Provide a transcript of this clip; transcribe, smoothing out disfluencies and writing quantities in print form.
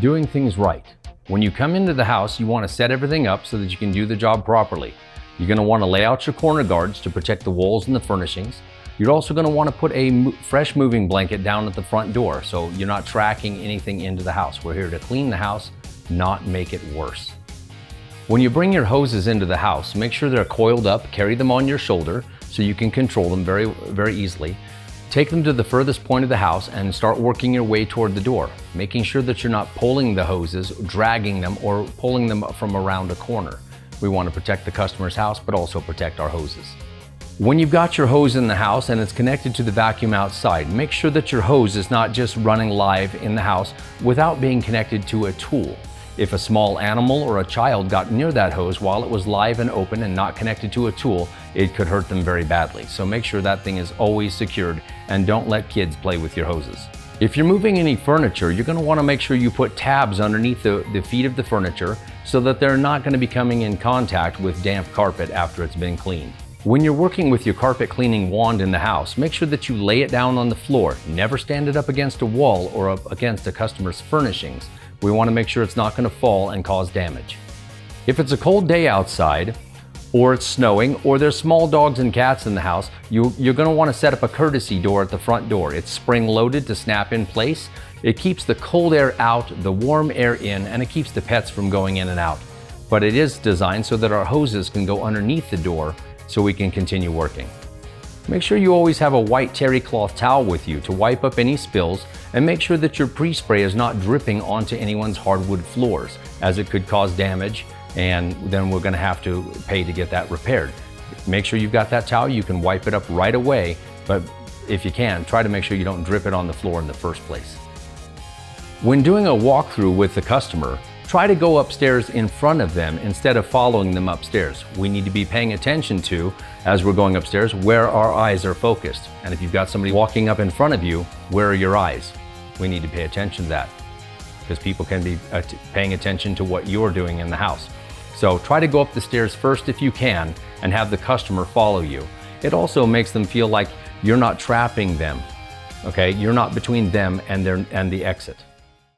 Doing things right. When you come into the house, you want to set everything up so that you can do the job properly. You're going to want to lay out your corner guards to protect the walls and the furnishings. You're also going to want to put a fresh moving blanket down at the front door so you're not tracking anything into the house. We're here to clean the house, not make it worse. When you bring your hoses into the house, make sure they're coiled up, carry them on your shoulder so you can control them very easily. Take them to the furthest point of the house and start working your way toward the door, making sure that you're not pulling the hoses, dragging them, or pulling them from around a corner. We want to protect the customer's house, but also protect our hoses. When you've got your hose in the house and it's connected to the vacuum outside, make sure that your hose is not just running live in the house without being connected to a tool. If a small animal or a child got near that hose while it was live and open and not connected to a tool, it could hurt them very badly. So make sure that thing is always secured and don't let kids play with your hoses. If you're moving any furniture, you're going to want to make sure you put tabs underneath the feet of the furniture so that they're not going to be coming in contact with damp carpet after it's been cleaned. When you're working with your carpet cleaning wand in the house, make sure that you lay it down on the floor. Never stand it up against a wall or up against a customer's furnishings. We want to make sure it's not going to fall and cause damage. If it's a cold day outside, or it's snowing, or there's small dogs and cats in the house, you're going to want to set up a courtesy door at the front door. It's spring-loaded to snap in place. It keeps the cold air out, the warm air in, and it keeps the pets from going in and out. But it is designed so that our hoses can go underneath the door so we can continue working. Make sure you always have a white terry cloth towel with you to wipe up any spills, and make sure that your pre-spray is not dripping onto anyone's hardwood floors, as it could cause damage, and then we're going to have to pay to get that repaired. Make sure you've got that towel. You can wipe it up right away, but if you can, try to make sure you don't drip it on the floor in the first place. When doing a walkthrough with the customer, try to go upstairs in front of them instead of following them upstairs. We need to be paying attention to, as we're going upstairs, where our eyes are focused. And if you've got somebody walking up in front of you, where are your eyes? We need to pay attention to that, because people can be paying attention to what you're doing in the house. So try to go up the stairs first if you can and have the customer follow you. It also makes them feel like you're not trapping them, okay? You're not between them and the exit.